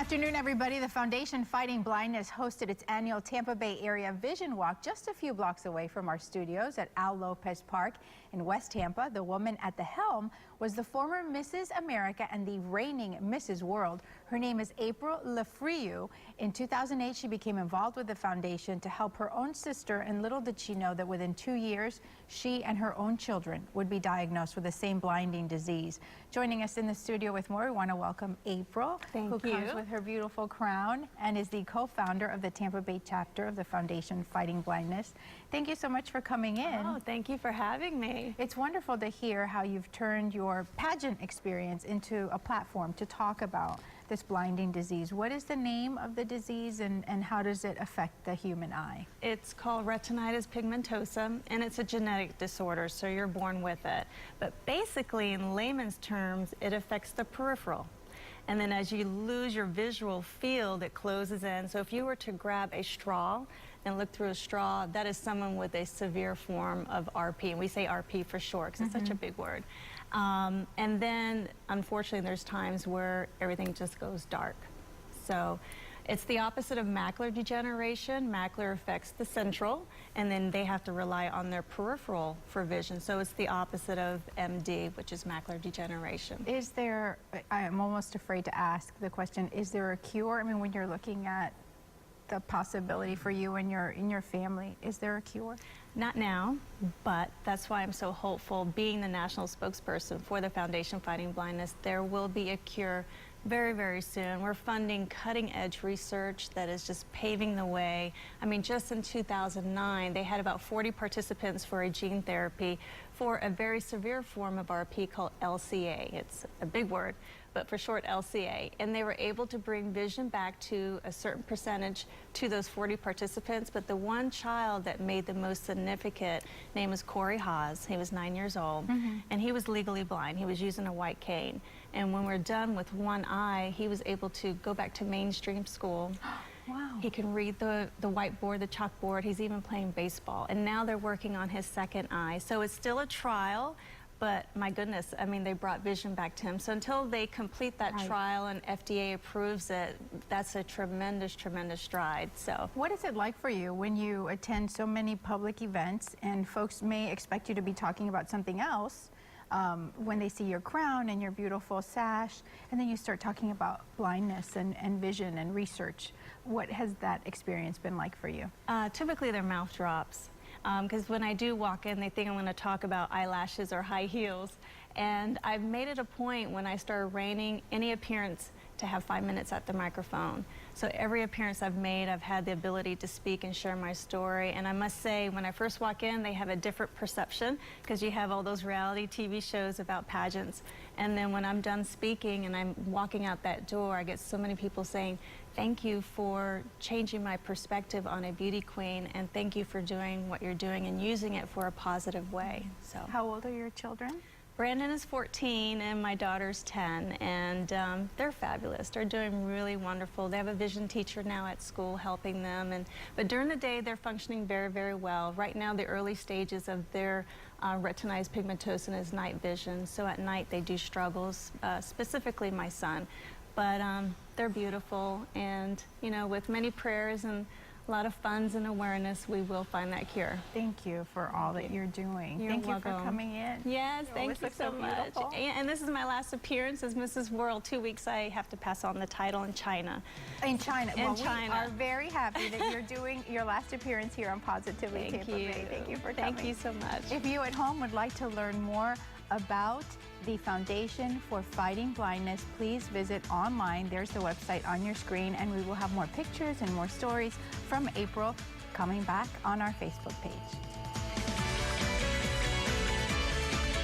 afternoon, everybody. The Foundation Fighting Blindness hosted its annual Tampa Bay Area Vision Walk just a few blocks away from our studios at Al Lopez Park in West Tampa. The woman at the helm was the former Mrs. America and the reigning Mrs. World. Her name is April Lafriou. In 2008, she became involved with the foundation to help her own sister, and little did she know that within 2 years, she and her own children would be diagnosed with the same blinding disease. Joining us in the studio with more, we want to welcome April, who comes with her beautiful crown and is the co-founder of the Tampa Bay chapter of the Foundation Fighting Blindness. Thank you so much for coming in. Oh, thank you for having me. It's wonderful to hear how you've turned your pageant experience into a platform to talk about this blinding disease. What is the name of the disease and how does it affect the human eye? It's called retinitis pigmentosa, and it's a genetic disorder, so you're born with it. But basically, in layman's terms, it affects the peripheral. And then as you lose your visual field, it closes in. So if you were to grab a straw and look through a straw, that is someone with a severe form of RP. And we say RP for short because it's such a big word. And then, unfortunately, there's times where everything just goes dark. So it's the opposite of macular degeneration. Macular affects the central, and then they have to rely on their peripheral for vision. So it's the opposite of MD, which is macular degeneration. Is there, I'm almost afraid to ask the question, is there a cure? I mean, when you're looking at the possibility for you and your family, is there a cure? Not now, but that's why I'm so hopeful. Being the national spokesperson for the Foundation Fighting Blindness, there will be a cure very, very soon. We're funding cutting-edge research that is just paving the way. I mean, just in 2009, they had about 40 participants for a gene therapy for a very severe form of RP called LCA. It's a big word, but for short, LCA. And they were able to bring vision back to a certain percentage to those 40 participants. But the one child that made the most significant name was Corey Haas. He was 9 years old, and he was legally blind. He was using a white cane. And when we're done with one eye, he was able to go back to mainstream school. Wow. He can read the whiteboard, the chalkboard. He's even playing baseball. And now they're working on his second eye. So it's still a trial, but my goodness, I mean, they brought vision back to him. So until they complete that trial and FDA approves it, that's a tremendous, tremendous stride. So what is it like for you when you attend so many public events and folks may expect you to be talking about something else? When they see your crown and your beautiful sash, and then you start talking about blindness and vision and research. What has that experience been like for you? Typically their mouth drops. Because when I do walk in, they think I'm going to talk about eyelashes or high heels. And I've made it a point when I started reigning any appearance to have 5 minutes at the microphone. So every appearance I've made, I've had the ability to speak and share my story. And I must say, when I first walk in, they have a different perception because you have all those reality TV shows about pageants. And then when I'm done speaking and I'm walking out that door, I get so many people saying, thank you for changing my perspective on a beauty queen, and thank you for doing what you're doing and using it for a positive way. So, how old are your children? Brandon is 14 and my daughter's 10, and they're fabulous. They're doing really wonderful. They have a vision teacher now at school helping them, but during the day they're functioning very, very well. Right now the early stages of their retinitis pigmentosa is night vision, so at night they do struggles, specifically my son. But they're beautiful, and you know, with many prayers and a lot of funds and awareness, we will find that cure. Thank you for all that you're doing. Thank you for coming in. Yes, thank you so much. And this is my last appearance as Mrs. World. 2 weeks I have to pass on the title in China. In China. In well, China. We are very happy that you're doing your last appearance here on Positively Tampa Bay. Thank you for coming. Thank you so much. If you at home would like to learn more about the Foundation for Fighting Blindness, please visit online. There's the website on your screen, and we will have more pictures and more stories from April coming back on our Facebook page.